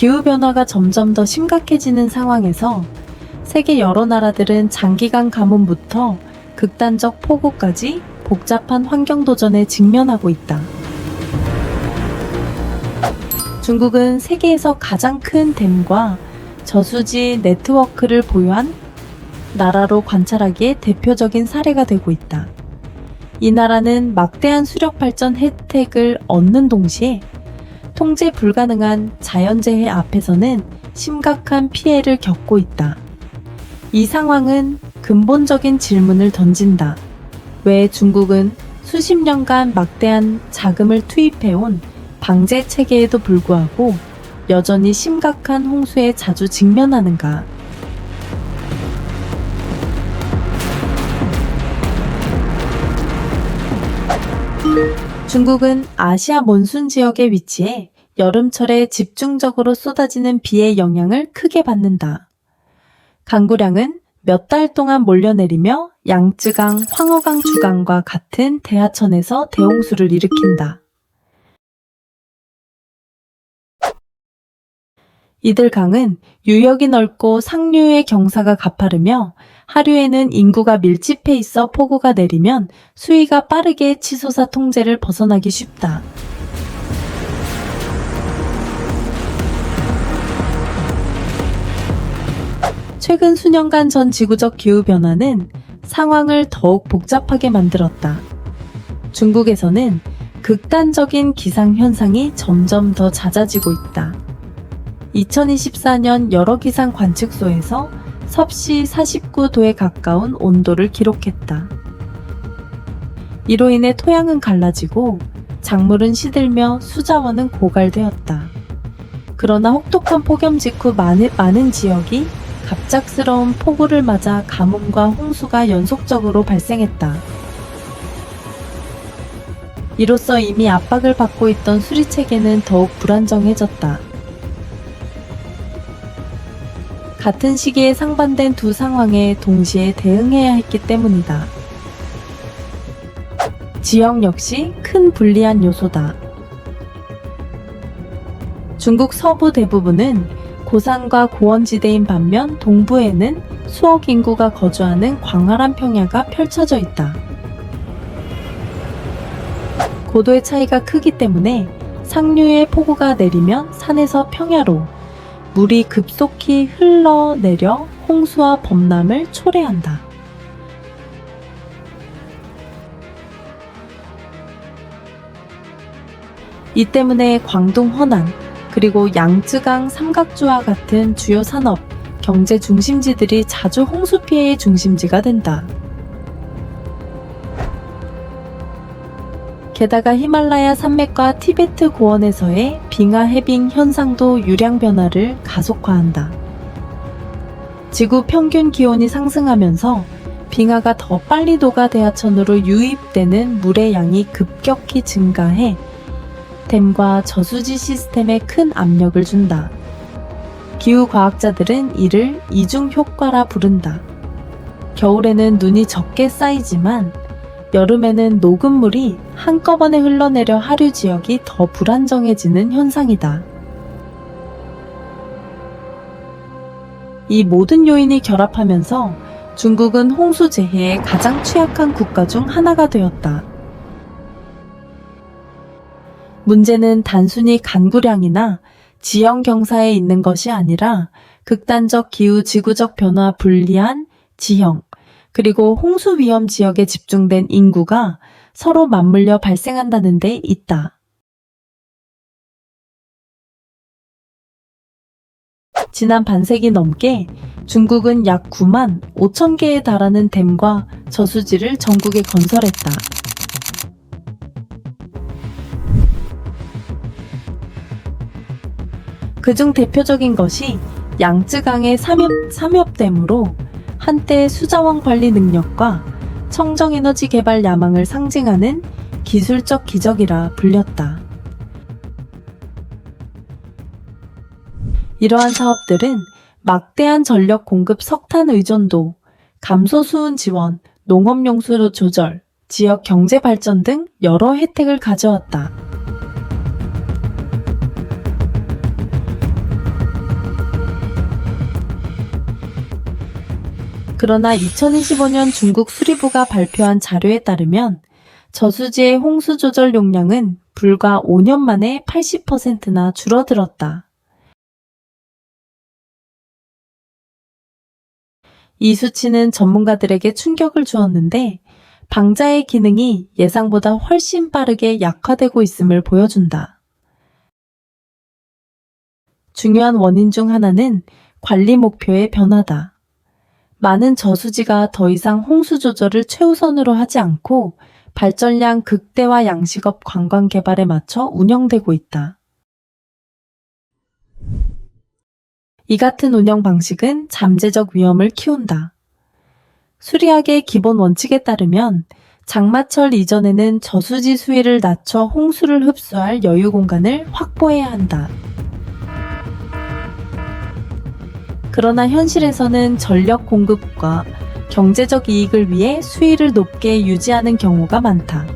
기후변화가 점점 더 심각해지는 상황에서 세계 여러 나라들은 장기간 가뭄부터 극단적 폭우까지 복잡한 환경 도전에 직면하고 있다. 중국은 세계에서 가장 큰 댐과 저수지 네트워크를 보유한 나라로 관찰하기에 대표적인 사례가 되고 있다. 이 나라는 막대한 수력 발전 혜택을 얻는 동시에 통제 불가능한 자연재해 앞에서는 심각한 피해를 겪고 있다. 이 상황은 근본적인 질문을 던진다. 왜 중국은 수십 년간 막대한 자금을 투입해온 방제 체계에도 불구하고 여전히 심각한 홍수에 자주 직면하는가? 중국은 아시아 몬순 지역에 위치해 여름철에 집중적으로 쏟아지는 비의 영향을 크게 받는다. 강구량은 몇 달 동안 몰려내리며 양쯔강, 황허강 주강과 같은 대하천에서 대홍수를 일으킨다. 이들 강은 유역이 넓고 상류의 경사가 가파르며 하류에는 인구가 밀집해 있어 폭우가 내리면 수위가 빠르게 치솟아 통제를 벗어나기 쉽다. 최근 수년간 전 지구적 기후변화는 상황을 더욱 복잡하게 만들었다. 중국에서는 극단적인 기상현상이 점점 더 잦아지고 있다. 2024년 여러 기상 관측소에서 섭씨 49도에 가까운 온도를 기록했다. 이로 인해 토양은 갈라지고 작물은 시들며 수자원은 고갈되었다. 그러나 혹독한 폭염 직후 많은 지역이 갑작스러운 폭우를 맞아 가뭄과 홍수가 연속적으로 발생했다. 이로써 이미 압박을 받고 있던 수리체계는 더욱 불안정해졌다. 같은 시기에 상반된 두 상황에 동시에 대응해야 했기 때문이다. 지역 역시 큰 불리한 요소다. 중국 서부 대부분은 고산과 고원지대인 반면 동부에는 수억 인구가 거주하는 광활한 평야가 펼쳐져 있다. 고도의 차이가 크기 때문에 상류에 폭우가 내리면 산에서 평야로 물이 급속히 흘러내려 홍수와 범람을 초래한다. 이 때문에 광둥 허난, 그리고 양쯔강 삼각주와 같은 주요 산업, 경제 중심지들이 자주 홍수 피해의 중심지가 된다. 게다가 히말라야 산맥과 티베트 고원에서의 빙하 해빙 현상도 유량 변화를 가속화한다. 지구 평균 기온이 상승하면서 빙하가 더 빨리 녹아 대하천으로 유입되는 물의 양이 급격히 증가해 댐과 저수지 시스템에 큰 압력을 준다. 기후과학자들은 이를 이중 효과라 부른다. 겨울에는 눈이 적게 쌓이지만 여름에는 녹은 물이 한꺼번에 흘러내려 하류 지역이 더 불안정해지는 현상이다. 이 모든 요인이 결합하면서 중국은 홍수 재해에 가장 취약한 국가 중 하나가 되었다. 문제는 단순히 간구량이나 지형 경사에 있는 것이 아니라 극단적 기후 지구적 변화 불리한 지형, 그리고 홍수 위험 지역에 집중된 인구가 서로 맞물려 발생한다는 데 있다. 지난 반세기 넘게 중국은 약 9만 5천 개에 달하는 댐과 저수지를 전국에 건설했다. 그중 대표적인 것이 양쯔강의 삼엽댐으로 한때 수자원 관리 능력과 청정에너지 개발 야망을 상징하는 기술적 기적이라 불렸다. 이러한 사업들은 막대한 전력 공급 석탄 의존도, 감소 수은 지원, 농업 용수 조절, 지역 경제 발전 등 여러 혜택을 가져왔다. 그러나 2025년 중국 수리부가 발표한 자료에 따르면 저수지의 홍수 조절 용량은 불과 5년 만에 80%나 줄어들었다. 이 수치는 전문가들에게 충격을 주었는데 방자의 기능이 예상보다 훨씬 빠르게 약화되고 있음을 보여준다. 중요한 원인 중 하나는 관리 목표의 변화다. 많은 저수지가 더 이상 홍수 조절을 최우선으로 하지 않고 발전량 극대화 양식업 관광 개발에 맞춰 운영되고 있다. 이 같은 운영 방식은 잠재적 위험을 키운다. 수리학의 기본 원칙에 따르면 장마철 이전에는 저수지 수위를 낮춰 홍수를 흡수할 여유 공간을 확보해야 한다. 그러나 현실에서는 전력 공급과 경제적 이익을 위해 수위를 높게 유지하는 경우가 많다.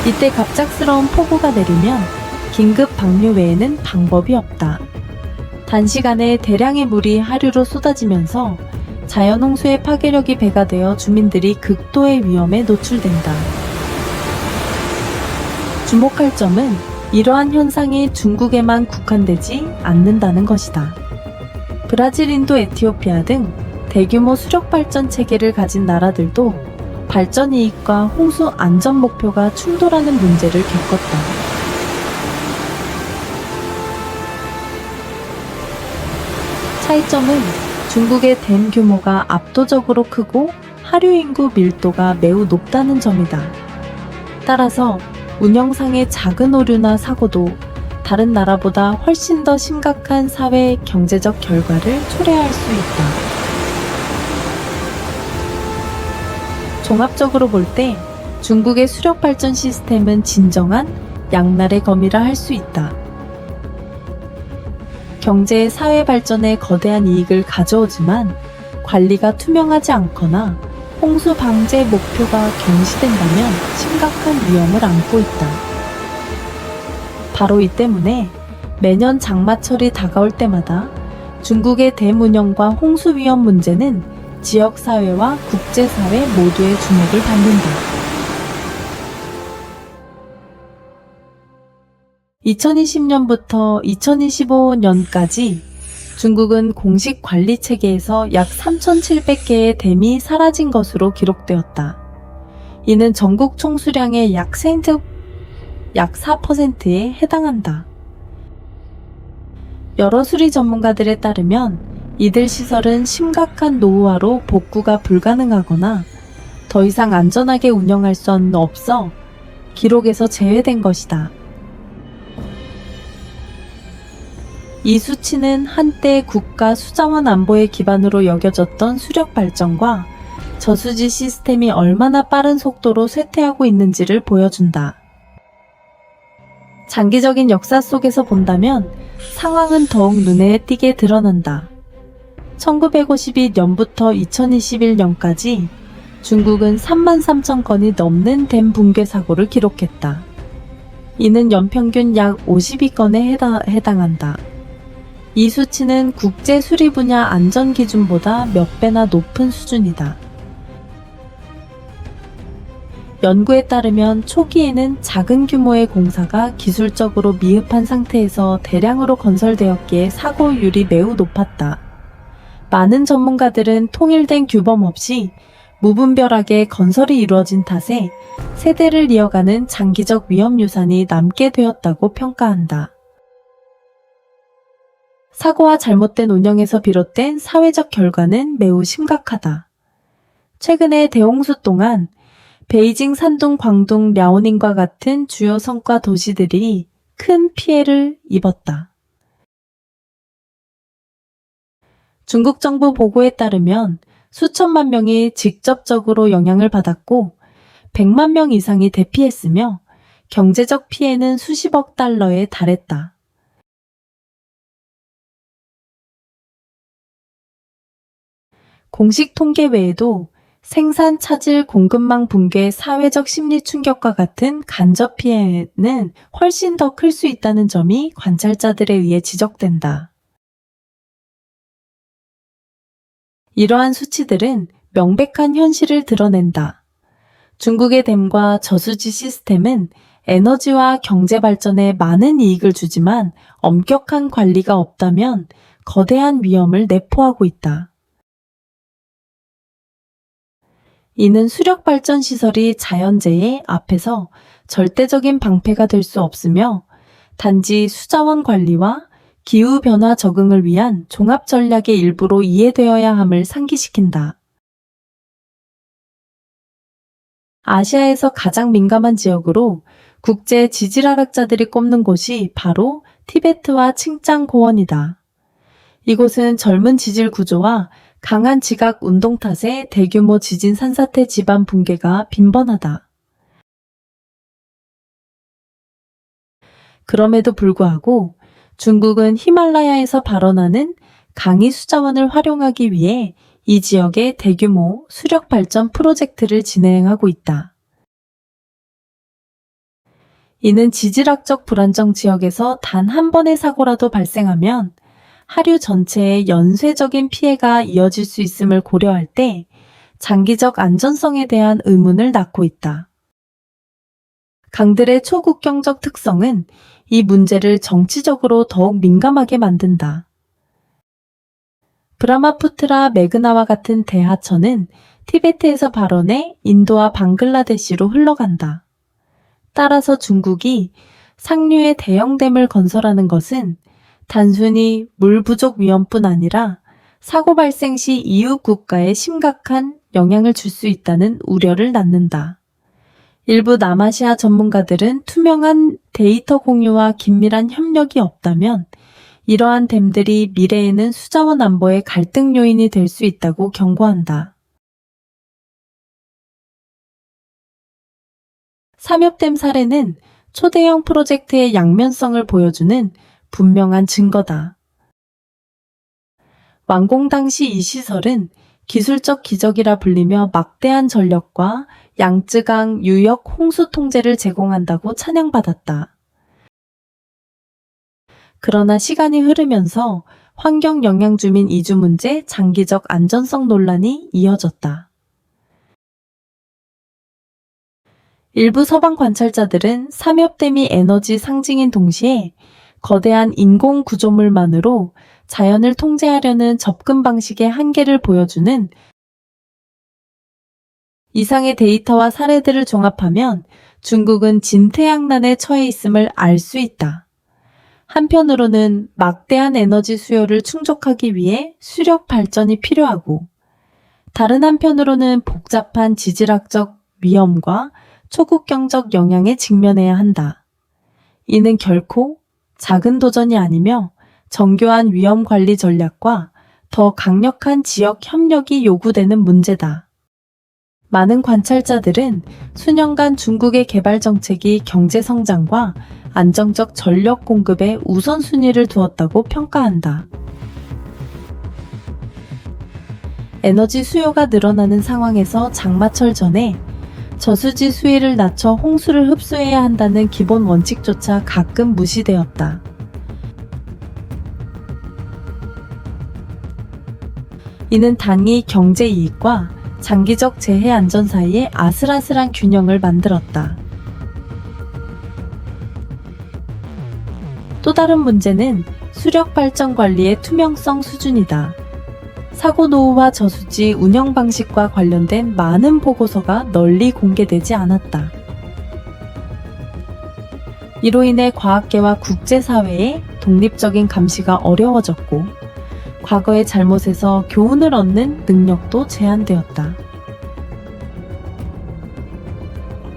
이때 갑작스러운 폭우가 내리면 긴급 방류 외에는 방법이 없다. 단시간에 대량의 물이 하류로 쏟아지면서 자연홍수의 파괴력이 배가 되어 주민들이 극도의 위험에 노출된다. 주목할 점은 이러한 현상이 중국에만 국한되지 않는다는 것이다. 브라질, 인도, 에티오피아 등 대규모 수력발전 체계를 가진 나라들도 발전 이익과 홍수 안전 목표가 충돌하는 문제를 겪었다. 차이점은 중국의 댐 규모가 압도적으로 크고 하류 인구 밀도가 매우 높다는 점이다. 따라서 운영상의 작은 오류나 사고도 다른 나라보다 훨씬 더 심각한 사회 경제적 결과를 초래할 수 있다. 종합적으로 볼 때 중국의 수력 발전 시스템은 진정한 양날의 검이라 할 수 있다. 경제, 사회 발전에 거대한 이익을 가져오지만 관리가 투명하지 않거나 홍수 방제 목표가 경시된다면 심각한 위험을 안고 있다. 바로 이 때문에 매년 장마철이 다가올 때마다 중국의 댐 운영과 홍수 위험 문제는 지역사회와 국제사회 모두의 주목을 받는다. 2020년부터 2025년까지 중국은 공식 관리 체계에서 약 3,700개의 댐이 사라진 것으로 기록되었다. 이는 전국 총수량의 약 4%에 해당한다. 여러 수리 전문가들에 따르면 이들 시설은 심각한 노후화로 복구가 불가능하거나 더 이상 안전하게 운영할 수는 없어 기록에서 제외된 것이다. 이 수치는 한때 국가 수자원 안보의 기반으로 여겨졌던 수력 발전과 저수지 시스템이 얼마나 빠른 속도로 쇠퇴하고 있는지를 보여준다. 장기적인 역사 속에서 본다면 상황은 더욱 눈에 띄게 드러난다. 1952년부터 2021년까지 중국은 33,000건이 넘는 댐 붕괴 사고를 기록했다. 이는 연평균 약 52건에 해당한다. 이 수치는 국제 수리 분야 안전 기준보다 몇 배나 높은 수준이다. 연구에 따르면 초기에는 작은 규모의 공사가 기술적으로 미흡한 상태에서 대량으로 건설되었기에 사고율이 매우 높았다. 많은 전문가들은 통일된 규범 없이 무분별하게 건설이 이루어진 탓에 세대를 이어가는 장기적 위험 유산이 남게 되었다고 평가한다. 사고와 잘못된 운영에서 비롯된 사회적 결과는 매우 심각하다. 최근에 대홍수 동안 베이징, 산둥, 광둥, 랴오닝과 같은 주요 성과 도시들이 큰 피해를 입었다. 중국 정부 보고에 따르면 수천만 명이 직접적으로 영향을 받았고 100만 명 이상이 대피했으며 경제적 피해는 수십억 달러에 달했다. 공식 통계 외에도 생산 차질, 공급망 붕괴, 사회적 심리 충격과 같은 간접 피해는 훨씬 더 클 수 있다는 점이 관찰자들에 의해 지적된다. 이러한 수치들은 명백한 현실을 드러낸다. 중국의 댐과 저수지 시스템은 에너지와 경제 발전에 많은 이익을 주지만 엄격한 관리가 없다면 거대한 위험을 내포하고 있다. 이는 수력발전 시설이 자연재해 앞에서 절대적인 방패가 될 수 없으며 단지 수자원 관리와 기후변화 적응을 위한 종합 전략의 일부로 이해되어야 함을 상기시킨다. 아시아에서 가장 민감한 지역으로 국제 지질학자들이 꼽는 곳이 바로 티베트와 칭짱 고원이다. 이곳은 젊은 지질 구조와 강한 지각 운동 탓에 대규모 지진 산사태 지반 붕괴가 빈번하다. 그럼에도 불구하고 중국은 히말라야에서 발원하는 강의 수자원을 활용하기 위해 이 지역에 대규모 수력 발전 프로젝트를 진행하고 있다. 이는 지질학적 불안정 지역에서 단 한 번의 사고라도 발생하면 하류 전체에 연쇄적인 피해가 이어질 수 있음을 고려할 때 장기적 안전성에 대한 의문을 낳고 있다. 강들의 초국경적 특성은 이 문제를 정치적으로 더욱 민감하게 만든다. 브라마푸트라 메그나와 같은 대하천은 티베트에서 발원해 인도와 방글라데시로 흘러간다. 따라서 중국이 상류의 대형 댐을 건설하는 것은 단순히 물 부족 위험뿐 아니라 사고 발생 시 이웃 국가에 심각한 영향을 줄 수 있다는 우려를 낳는다. 일부 남아시아 전문가들은 투명한 데이터 공유와 긴밀한 협력이 없다면 이러한 댐들이 미래에는 수자원 안보의 갈등 요인이 될 수 있다고 경고한다. 삼엽댐 사례는 초대형 프로젝트의 양면성을 보여주는 분명한 증거다. 완공 당시 이 시설은 기술적 기적이라 불리며 막대한 전력과 양쯔강 유역 홍수 통제를 제공한다고 찬양받았다. 그러나 시간이 흐르면서 환경 영향 주민 이주 문제, 장기적 안전성 논란이 이어졌다. 일부 서방 관찰자들은 삼엽댐이 에너지 상징인 동시에 거대한 인공 구조물만으로 자연을 통제하려는 접근 방식의 한계를 보여주는 이상의 데이터와 사례들을 종합하면 중국은 진퇴양난에 처해 있음을 알 수 있다. 한편으로는 막대한 에너지 수요를 충족하기 위해 수력 발전이 필요하고 다른 한편으로는 복잡한 지질학적 위험과 초국경적 영향에 직면해야 한다. 이는 결코 작은 도전이 아니며 정교한 위험 관리 전략과 더 강력한 지역 협력이 요구되는 문제다. 많은 관찰자들은 수년간 중국의 개발 정책이 경제 성장과 안정적 전력 공급에 우선순위를 두었다고 평가한다. 에너지 수요가 늘어나는 상황에서 장마철 전에 저수지 수위를 낮춰 홍수를 흡수해야 한다는 기본 원칙조차 가끔 무시되었다. 이는 단기 경제 이익과 장기적 재해 안전 사이에 아슬아슬한 균형을 만들었다. 또 다른 문제는 수력 발전 관리의 투명성 수준이다. 사고 노후와 저수지 운영 방식과 관련된 많은 보고서가 널리 공개되지 않았다. 이로 인해 과학계와 국제사회의 독립적인 감시가 어려워졌고 과거의 잘못에서 교훈을 얻는 능력도 제한되었다.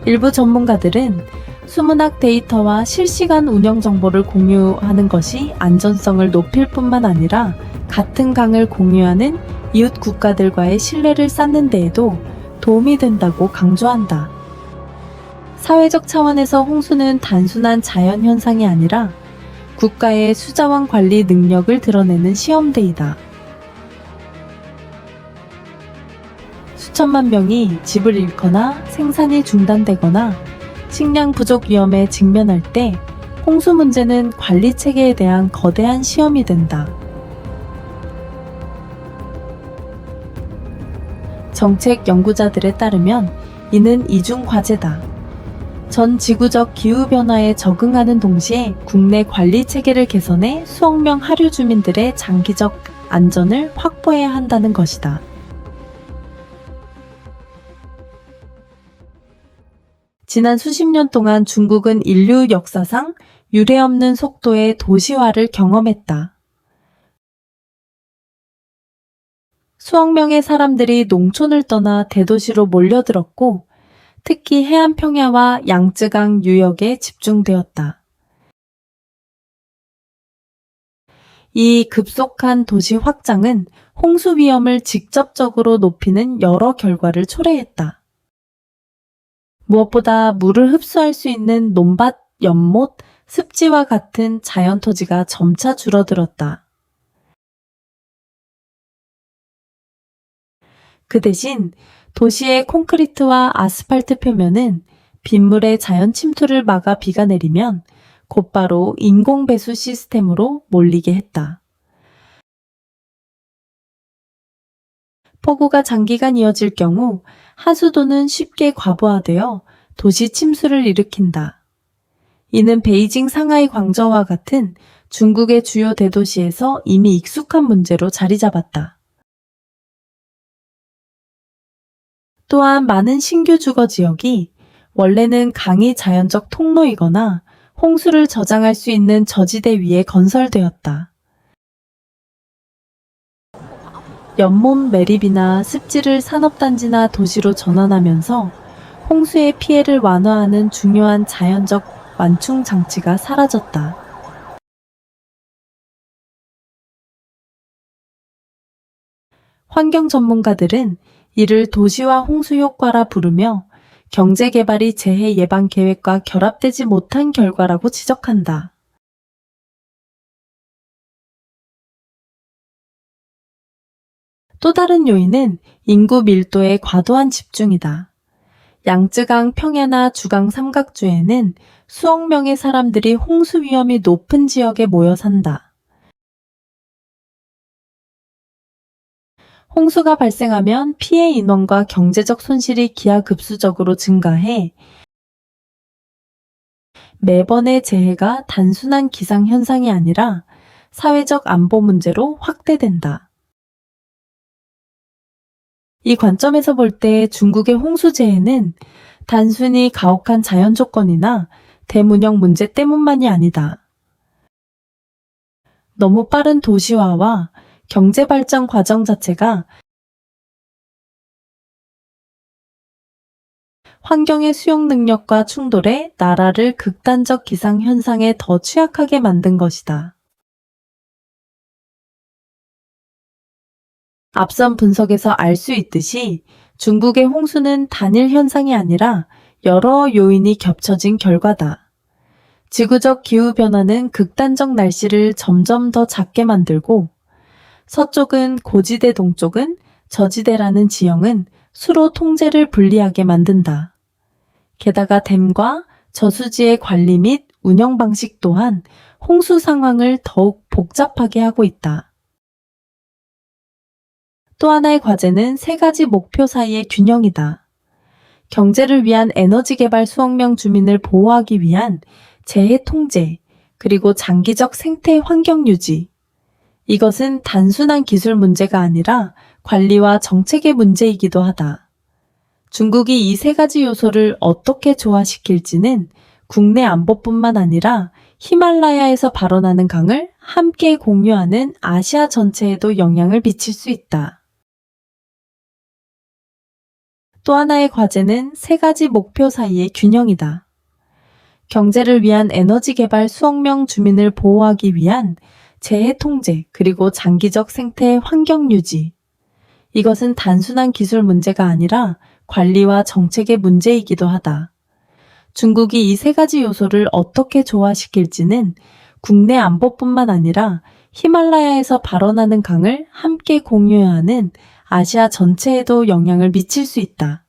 일부 전문가들은 수문학 데이터와 실시간 운영 정보를 공유하는 것이 안전성을 높일 뿐만 아니라 같은 강을 공유하는 이웃 국가들과의 신뢰를 쌓는 데에도 도움이 된다고 강조한다. 사회적 차원에서 홍수는 단순한 자연현상이 아니라 국가의 수자원 관리 능력을 드러내는 시험대이다. 수천만 명이 집을 잃거나 생산이 중단되거나 식량 부족 위험에 직면할 때 홍수 문제는 관리 체계에 대한 거대한 시험이 된다. 정책 연구자들에 따르면 이는 이중 과제다. 전 지구적 기후변화에 적응하는 동시에 국내 관리 체계를 개선해 수억 명 하류 주민들의 장기적 안전을 확보해야 한다는 것이다. 지난 수십 년 동안 중국은 인류 역사상 유례없는 속도의 도시화를 경험했다. 수억 명의 사람들이 농촌을 떠나 대도시로 몰려들었고, 특히 해안 평야와 양쯔강 유역에 집중되었다. 이 급속한 도시 확장은 홍수 위험을 직접적으로 높이는 여러 결과를 초래했다. 무엇보다 물을 흡수할 수 있는 논밭, 연못, 습지와 같은 자연 토지가 점차 줄어들었다. 그 대신 도시의 콘크리트와 아스팔트 표면은 빗물의 자연 침투를 막아 비가 내리면 곧바로 인공 배수 시스템으로 몰리게 했다. 폭우가 장기간 이어질 경우 하수도는 쉽게 과부하되어 도시 침수를 일으킨다. 이는 베이징, 상하이, 광저우와 같은 중국의 주요 대도시에서 이미 익숙한 문제로 자리 잡았다. 또한 많은 신규 주거 지역이 원래는 강이 자연적 통로이거나 홍수를 저장할 수 있는 저지대 위에 건설되었다. 연못 매립이나 습지를 산업단지나 도시로 전환하면서 홍수의 피해를 완화하는 중요한 자연적 완충 장치가 사라졌다. 환경 전문가들은 이를 도시화 홍수 효과라 부르며 경제개발이 재해 예방 계획과 결합되지 못한 결과라고 지적한다. 또 다른 요인은 인구 밀도의 과도한 집중이다. 양쯔강 평야나 주강 삼각주에는 수억 명의 사람들이 홍수 위험이 높은 지역에 모여 산다. 홍수가 발생하면 피해 인원과 경제적 손실이 기하급수적으로 증가해 매번의 재해가 단순한 기상현상이 아니라 사회적 안보 문제로 확대된다. 이 관점에서 볼 때 중국의 홍수재해는 단순히 가혹한 자연 조건이나 대문형 문제 때문만이 아니다. 너무 빠른 도시화와 경제발전 과정 자체가 환경의 수용 능력과 충돌해 나라를 극단적 기상현상에 더 취약하게 만든 것이다. 앞선 분석에서 알 수 있듯이 중국의 홍수는 단일 현상이 아니라 여러 요인이 겹쳐진 결과다. 지구적 기후변화는 극단적 날씨를 점점 더 잦게 만들고 서쪽은 고지대, 동쪽은 저지대라는 지형은 수로 통제를 불리하게 만든다. 게다가 댐과 저수지의 관리 및 운영 방식 또한 홍수 상황을 더욱 복잡하게 하고 있다. 또 하나의 과제는 세 가지 목표 사이의 균형이다. 경제를 위한 에너지 개발 수억 명 주민을 보호하기 위한 재해 통제, 그리고 장기적 생태 환경 유지. 이것은 단순한 기술 문제가 아니라 관리와 정책의 문제이기도 하다. 중국이 이 세 가지 요소를 어떻게 조화시킬지는 국내 안보뿐만 아니라 히말라야에서 발원하는 강을 함께 공유하는 아시아 전체에도 영향을 미칠 수 있다. 또 하나의 과제는 세 가지 목표 사이의 균형이다. 경제를 위한 에너지 개발 수억 명 주민을 보호하기 위한 재해 통제, 그리고 장기적 생태 환경 유지. 이것은 단순한 기술 문제가 아니라 관리와 정책의 문제이기도 하다. 중국이 이 세 가지 요소를 어떻게 조화시킬지는 국내 안보뿐만 아니라 히말라야에서 발원하는 강을 함께 공유하는 아시아 전체에도 영향을 미칠 수 있다.